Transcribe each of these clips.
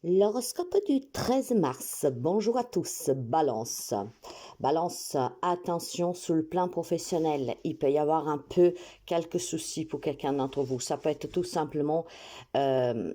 L'horoscope du 13 mars. Bonjour à tous. Balance. Balance, attention sur le plan professionnel. Il peut y avoir un peu quelques soucis pour quelqu'un d'entre vous. Ça peut être tout simplement, une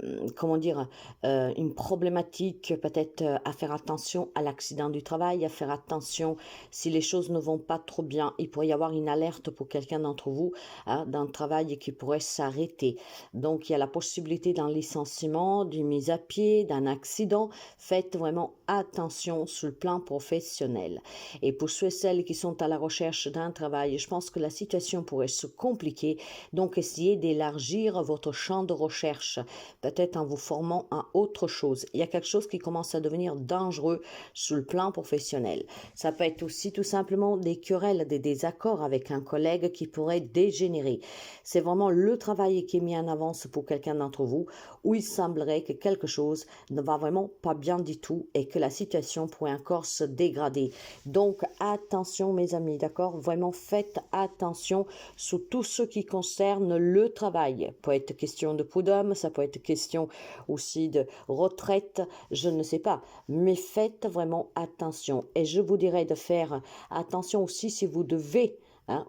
problématique, peut-être à faire attention à l'accident du travail, à faire attention si les choses ne vont pas trop bien. Il pourrait y avoir une alerte pour quelqu'un d'entre vous d'un travail qui pourrait s'arrêter. Donc, il y a la possibilité d'un licenciement, d'une mise à pied, d'un accident. Faites vraiment attention sur le plan professionnel. Et pour ceux et celles qui sont à la recherche d'un travail, je pense que la situation pourrait se compliquer. Donc, essayez d'élargir votre champ de recherche, peut-être en vous formant à autre chose. Il y a quelque chose qui commence à devenir dangereux sur le plan professionnel. Ça peut être aussi tout simplement des querelles, des désaccords avec un collègue qui pourrait dégénérer. C'est vraiment le travail qui est mis en avance pour quelqu'un d'entre vous où il semblerait que quelque chose ne va vraiment pas bien du tout et que la situation pourrait encore se dégrader. Donc attention mes amis, d'accord? Vraiment faites attention sur tout ce qui concerne le travail. Ça peut être question de prud'homme, ça peut être question aussi de retraite, je ne sais pas. Mais faites vraiment attention. Et je vous dirais de faire attention aussi si vous devez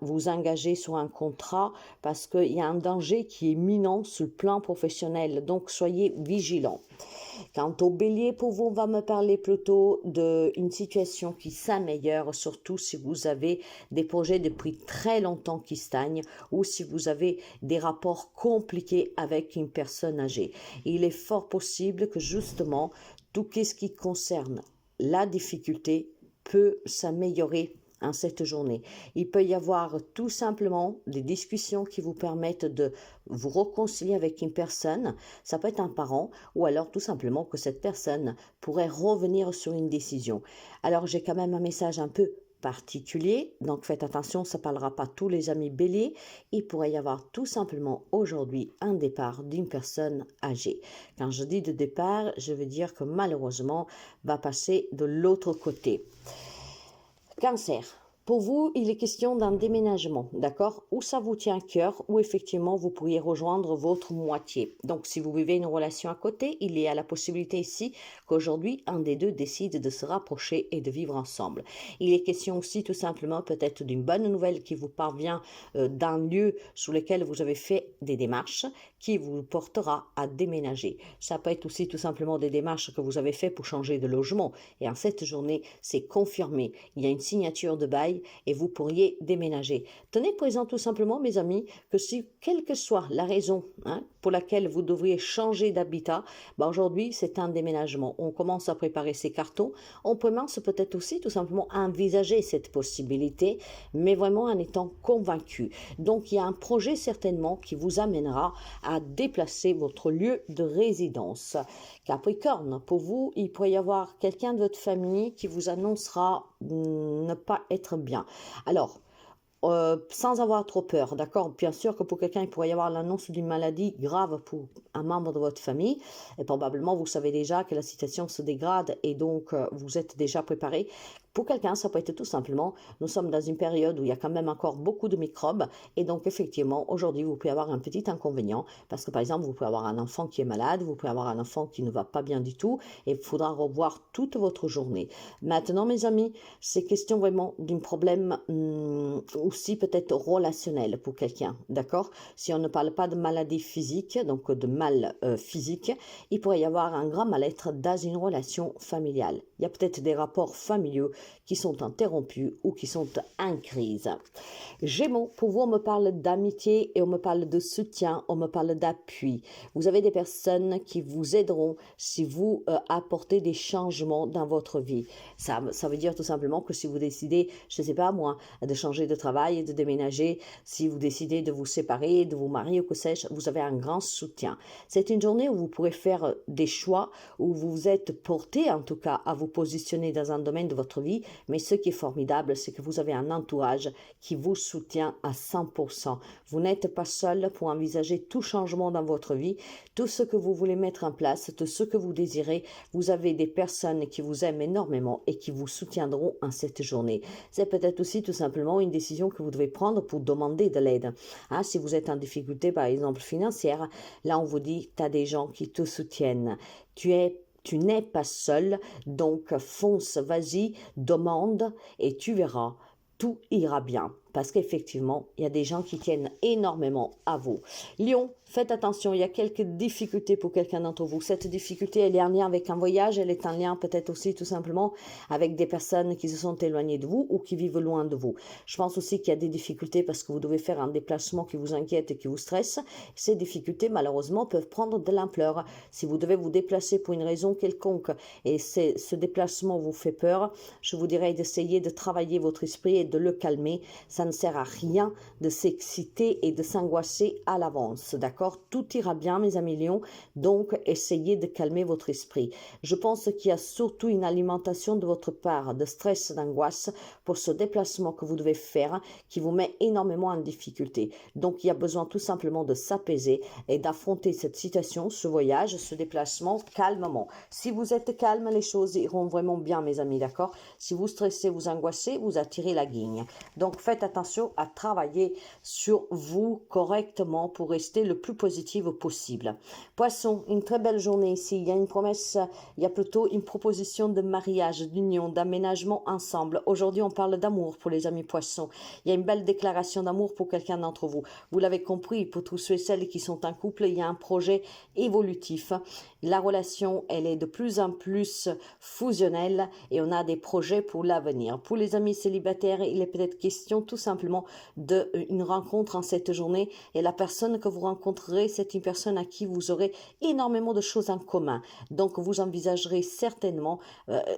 vous engager sur un contrat parce qu'il y a un danger qui est imminent sur le plan professionnel. Donc, soyez vigilants. Quant au bélier, pour vous, on va me parler plutôt d'une situation qui s'améliore, surtout si vous avez des projets depuis très longtemps qui stagnent ou si vous avez des rapports compliqués avec une personne âgée. Il est fort possible que justement, tout ce qui concerne la difficulté peut s'améliorer en cette journée. Il peut y avoir tout simplement des discussions qui vous permettent de vous réconcilier avec une personne. Ça peut être un parent ou alors tout simplement que cette personne pourrait revenir sur une décision. Alors j'ai quand même un message un peu particulier, donc faites attention, ça ne parlera pas tous les amis béliers. Il pourrait y avoir tout simplement aujourd'hui un départ d'une personne âgée. Quand je dis de départ, je veux dire que malheureusement va passer de l'autre côté. Cancer. Pour vous, il est question d'un déménagement, d'accord? Où ça vous tient à cœur, où effectivement vous pourriez rejoindre votre moitié. Donc, si vous vivez une relation à côté, il y a la possibilité ici qu'aujourd'hui, un des deux décide de se rapprocher et de vivre ensemble. Il est question aussi tout simplement peut-être d'une bonne nouvelle qui vous parvient d'un lieu sur lequel vous avez fait des démarches qui vous portera à déménager. Ça peut être aussi tout simplement des démarches que vous avez fait pour changer de logement. Et en cette journée, c'est confirmé. Il y a une signature de bail et vous pourriez déménager. Tenez présent tout simplement, mes amis, que si, quelle que soit la raison pour laquelle vous devriez changer d'habitat, aujourd'hui, c'est un déménagement. On commence à préparer ses cartons. On commence peut-être aussi tout simplement à envisager cette possibilité, mais vraiment en étant convaincu. Donc, il y a un projet certainement qui vous amènera à déplacer votre lieu de résidence. Capricorne, pour vous, il pourrait y avoir quelqu'un de votre famille qui vous annoncera ne pas être bien. Alors, sans avoir trop peur, d'accord? Bien sûr que pour quelqu'un, il pourrait y avoir l'annonce d'une maladie grave pour un membre de votre famille. Et probablement, vous savez déjà que la situation se dégrade et donc vous êtes déjà préparé. Pour quelqu'un, ça peut être tout simplement, nous sommes dans une période où il y a quand même encore beaucoup de microbes et donc effectivement, aujourd'hui, vous pouvez avoir un petit inconvénient parce que par exemple, vous pouvez avoir un enfant qui est malade, vous pouvez avoir un enfant qui ne va pas bien du tout et il faudra revoir toute votre journée. Maintenant, mes amis, c'est question vraiment d'un problème aussi peut-être relationnel pour quelqu'un, d'accord? Si on ne parle pas de maladie physique, donc de mal physique, il pourrait y avoir un grand mal-être dans une relation familiale. Il y a peut-être des rapports familiaux qui sont interrompus ou qui sont en crise. Gémeaux, pour vous, on me parle d'amitié et on me parle de soutien, on me parle d'appui. Vous avez des personnes qui vous aideront si vous apportez des changements dans votre vie. Ça veut dire tout simplement que si vous décidez, je ne sais pas moi, de changer de travail, de déménager, si vous décidez de vous séparer, de vous marier ou que sais-je, vous avez un grand soutien. C'est une journée où vous pourrez faire des choix, où vous vous êtes porté en tout cas à vous positionner dans un domaine de votre vie, mais ce qui est formidable, c'est que vous avez un entourage qui vous soutient à 100%. Vous n'êtes pas seul pour envisager tout changement dans votre vie, tout ce que vous voulez mettre en place, tout ce que vous désirez, vous avez des personnes qui vous aiment énormément et qui vous soutiendront en cette journée. C'est peut-être aussi tout simplement une décision que vous devez prendre pour demander de l'aide. Si vous êtes en difficulté, par exemple financière, là on vous dit, tu as des gens qui te soutiennent. Tu tu n'es pas seul, donc fonce, vas-y, demande et tu verras, tout ira bien. Parce qu'effectivement, il y a des gens qui tiennent énormément à vous. Lion, faites attention, il y a quelques difficultés pour quelqu'un d'entre vous. Cette difficulté, elle est en lien avec un voyage, elle est en lien peut-être aussi tout simplement avec des personnes qui se sont éloignées de vous ou qui vivent loin de vous. Je pense aussi qu'il y a des difficultés parce que vous devez faire un déplacement qui vous inquiète et qui vous stresse. Ces difficultés, malheureusement, peuvent prendre de l'ampleur. Si vous devez vous déplacer pour une raison quelconque et ce déplacement vous fait peur, je vous dirais d'essayer de travailler votre esprit et de le calmer. Ça ne sert à rien de s'exciter et de s'angoisser à l'avance, d'accord? Tout ira bien, mes amis lions, donc essayez de calmer votre esprit. Je pense qu'il y a surtout une alimentation de votre part de stress, d'angoisse pour ce déplacement que vous devez faire qui vous met énormément en difficulté. Donc, il y a besoin tout simplement de s'apaiser et d'affronter cette situation, ce voyage, ce déplacement calmement. Si vous êtes calme, les choses iront vraiment bien, mes amis, d'accord? Si vous stressez, vous angoissez, vous attirez la guigne. Donc, faites attention à travailler sur vous correctement pour rester le plus positif possible. Poisson, une très belle journée ici. Il y a une promesse, il y a plutôt une proposition de mariage, d'union, d'aménagement ensemble. Aujourd'hui, on parle d'amour pour les amis poissons. Il y a une belle déclaration d'amour pour quelqu'un d'entre vous. Vous l'avez compris, pour tous ceux et celles qui sont en couple, il y a un projet évolutif. La relation, elle est de plus en plus fusionnelle et on a des projets pour l'avenir. Pour les amis célibataires, il est peut-être question tout simplement d'une rencontre en cette journée et la personne que vous rencontrerez, c'est une personne à qui vous aurez énormément de choses en commun. Donc, vous envisagerez certainement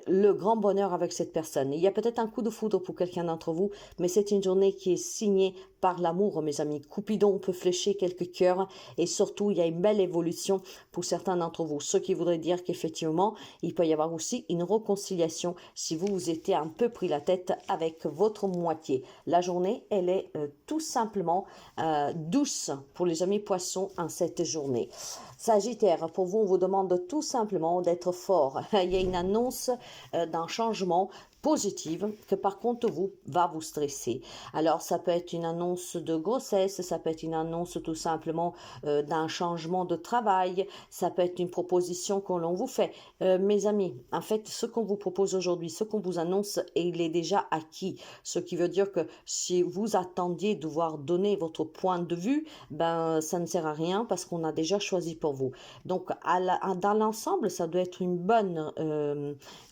le grand bonheur avec cette personne. Il y a peut-être un coup de foudre pour quelqu'un d'entre vous, mais c'est une journée qui est signée par l'amour, mes amis. Cupidon peut flécher quelques cœurs et surtout, il y a une belle évolution pour certains d'entre vous. Ce qui voudrait dire qu'effectivement, il peut y avoir aussi une réconciliation si vous étiez un peu pris la tête avec votre moitié. La journée, elle est tout simplement douce pour les amis poissons en cette journée. Sagittaire, pour vous, on vous demande tout simplement d'être fort. Il y a une annonce d'un changement positive que par contre va vous stresser. Alors ça peut être une annonce de grossesse, ça peut être une annonce tout simplement d'un changement de travail, ça peut être une proposition que l'on vous fait. Mes amis, en fait ce qu'on vous propose aujourd'hui, ce qu'on vous annonce, il est déjà acquis. Ce qui veut dire que si vous attendiez devoir donner votre point de vue, ben ça ne sert à rien parce qu'on a déjà choisi pour vous. Donc dans l'ensemble, ça doit être une bonne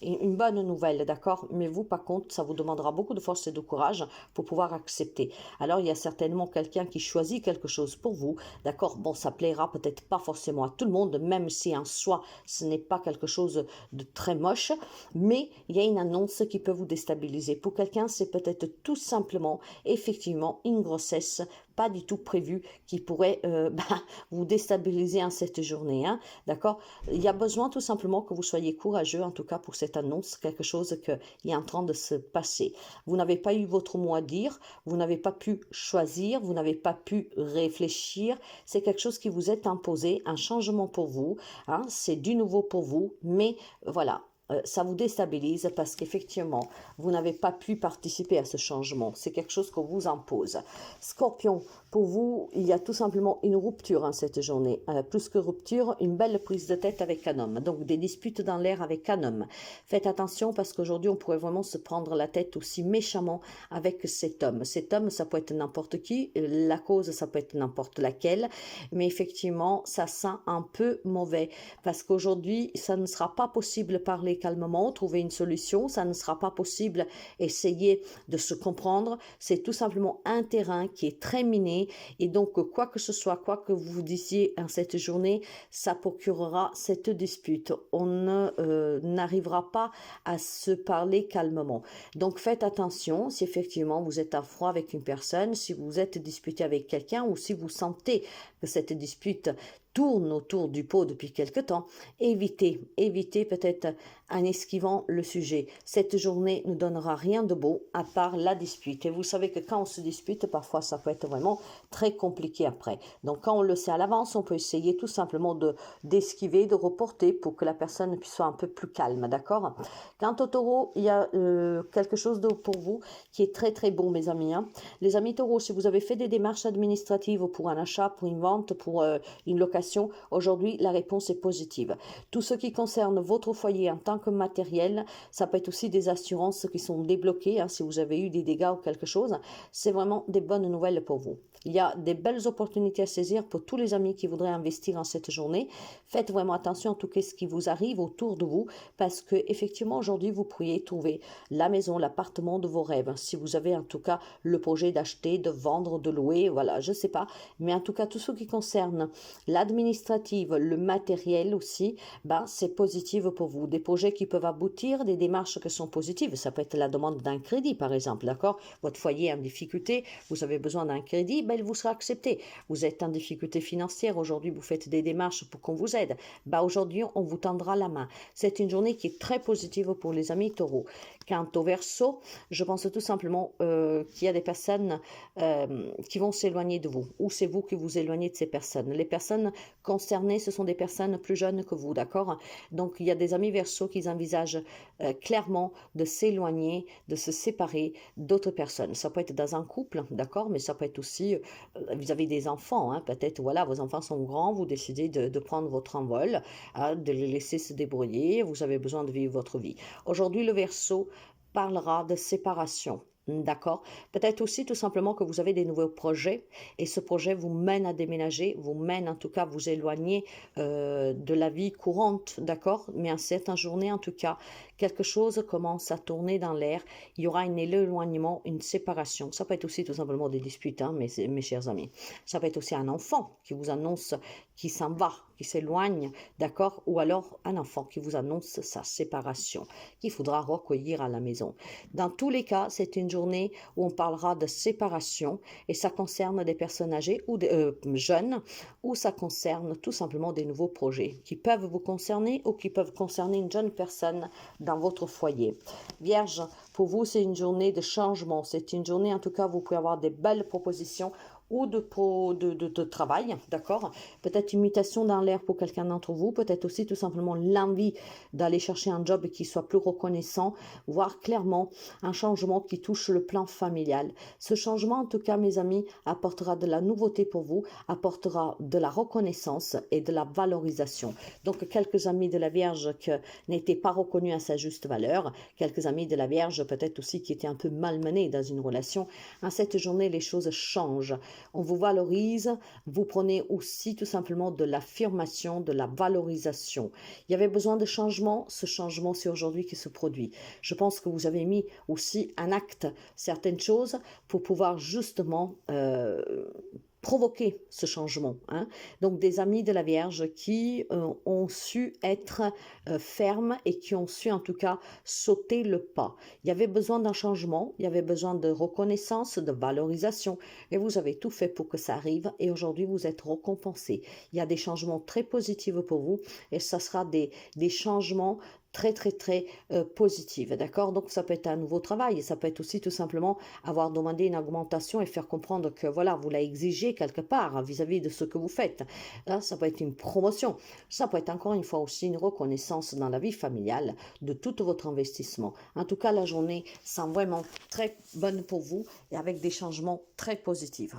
nouvelle, d'accord? Mais vous, par contre, ça vous demandera beaucoup de force et de courage pour pouvoir accepter. Alors, il y a certainement quelqu'un qui choisit quelque chose pour vous, d'accord? Bon, ça plaira peut-être pas forcément à tout le monde, même si en soi, ce n'est pas quelque chose de très moche, mais il y a une annonce qui peut vous déstabiliser. Pour quelqu'un, c'est peut-être tout simplement, effectivement, une grossesse pas du tout prévue qui pourrait vous déstabiliser en cette journée, hein, d'accord? Il y a besoin tout simplement que vous soyez courageux, en tout cas pour cette annonce, quelque chose qui est en train de se passer. Vous n'avez pas eu votre mot à dire, vous n'avez pas pu choisir, vous n'avez pas pu réfléchir, c'est quelque chose qui vous est imposé, un changement pour vous, hein, c'est du nouveau pour vous, mais voilà. Ça vous déstabilise parce qu'effectivement, vous n'avez pas pu participer à ce changement. C'est quelque chose qu'on vous impose. Scorpion, pour vous, il y a tout simplement une rupture en cette journée. Plus que rupture, une belle prise de tête avec un homme. Donc, des disputes dans l'air avec un homme. Faites attention parce qu'aujourd'hui, on pourrait vraiment se prendre la tête aussi méchamment avec cet homme. Cet homme, ça peut être n'importe qui. La cause, ça peut être n'importe laquelle. Mais effectivement, ça sent un peu mauvais parce qu'aujourd'hui, ça ne sera pas possible de parler calmement, trouver une solution, ça ne sera pas possible, essayer de se comprendre, c'est tout simplement un terrain qui est très miné et donc quoi que ce soit, quoi que vous disiez en cette journée, ça procurera cette dispute. On n'arrivera pas à se parler calmement. Donc faites attention si effectivement vous êtes à froid avec une personne, si vous êtes disputé avec quelqu'un ou si vous sentez que cette dispute tourne autour du pot depuis quelque temps, évitez peut-être en esquivant le sujet. Cette journée ne donnera rien de beau à part la dispute. Et vous savez que quand on se dispute, parfois ça peut être vraiment très compliqué après. Donc quand on le sait à l'avance, on peut essayer tout simplement d'esquiver, de reporter pour que la personne soit un peu plus calme, d'accord? Quant au taureau, il y a quelque chose pour vous qui est très très bon, mes amis, hein. Les amis taureaux, si vous avez fait des démarches administratives pour un achat, pour une vente, pour une location, relation, aujourd'hui, la réponse est positive. Tout ce qui concerne votre foyer en tant que matériel, ça peut être aussi des assurances qui sont débloquées, si vous avez eu des dégâts ou quelque chose, c'est vraiment des bonnes nouvelles pour vous. Il y a des belles opportunités à saisir pour tous les amis qui voudraient investir en cette journée. Faites vraiment attention à tout ce qui vous arrive autour de vous parce que effectivement aujourd'hui vous pourriez trouver la maison, l'appartement de vos rêves. Si vous avez en tout cas le projet d'acheter, de vendre, de louer, voilà, je sais pas. Mais en tout cas tout ce qui concerne l'administrative, le matériel aussi, c'est positif pour vous. Des projets qui peuvent aboutir, des démarches qui sont positives. Ça peut être la demande d'un crédit par exemple, d'accord? Votre foyer est en difficulté, vous avez besoin d'un crédit, il vous sera accepté. Vous êtes en difficulté financière, aujourd'hui vous faites des démarches pour qu'on vous aide. Aujourd'hui on vous tendra la main. C'est une journée qui est très positive pour les amis taureaux. Quant au Verseau, je pense tout simplement qu'il y a des personnes qui vont s'éloigner de vous, ou c'est vous qui vous éloignez de ces personnes. Les personnes concernées, ce sont des personnes plus jeunes que vous, d'accord? Donc il y a des amis Verseau qui envisagent clairement de s'éloigner, de se séparer d'autres personnes. Ça peut être dans un couple, d'accord, mais ça peut être aussi vis-à-vis des enfants. Peut-être, voilà, vos enfants sont grands, vous décidez de prendre votre envol, de les laisser se débrouiller, vous avez besoin de vivre votre vie. Aujourd'hui, le Verseau parlera de séparation. D'accord. Peut-être aussi tout simplement que vous avez des nouveaux projets et ce projet vous mène à déménager, vous mène en tout cas à vous éloigner de la vie courante, d'accord. Mais en certaines journées en tout cas, quelque chose commence à tourner dans l'air, il y aura un éloignement, une séparation. Ça peut être aussi tout simplement des disputes, mes chers amis. Ça peut être aussi un enfant qui vous annonce qu'il s'en va, qui s'éloigne, d'accord, ou alors un enfant qui vous annonce sa séparation, qu'il faudra recueillir à la maison. Dans tous les cas, c'est une journée où on parlera de séparation et ça concerne des personnes âgées ou jeunes, ou ça concerne tout simplement des nouveaux projets qui peuvent vous concerner ou qui peuvent concerner une jeune personne dans votre foyer. Vierge, pour vous, c'est une journée de changement. C'est une journée, en tout cas, vous pouvez avoir des belles propositions ou de travail, d'accord? Peut-être une mutation dans l'air pour quelqu'un d'entre vous, peut-être aussi tout simplement l'envie d'aller chercher un job qui soit plus reconnaissant, voire clairement un changement qui touche le plan familial. Ce changement, en tout cas, mes amis, apportera de la nouveauté pour vous, apportera de la reconnaissance et de la valorisation. Donc, quelques amis de la Vierge qui n'étaient pas reconnus à sa juste valeur, quelques amis de la Vierge peut-être aussi qui étaient un peu malmenés dans une relation. En cette journée, les choses changent. On vous valorise, vous prenez aussi tout simplement de l'affirmation, de la valorisation. Il y avait besoin de changement, ce changement c'est aujourd'hui qui se produit. Je pense que vous avez mis aussi en acte certaines choses pour pouvoir justement provoquer ce changement. Donc des amis de la Vierge qui ont su être fermes et qui ont su en tout cas sauter le pas. Il y avait besoin d'un changement, il y avait besoin de reconnaissance, de valorisation et vous avez tout fait pour que ça arrive et aujourd'hui vous êtes récompensés. Il y a des changements très positifs pour vous et ça sera des changements très positive, d'accord? Donc ça peut être un nouveau travail, ça peut être aussi tout simplement avoir demandé une augmentation et faire comprendre que voilà, vous la exigez quelque part vis-à-vis de ce que vous faites. Là, ça peut être une promotion, ça peut être encore une fois aussi une reconnaissance dans la vie familiale de tout votre investissement. En tout cas, la journée sent vraiment très bonne pour vous et avec des changements très positifs.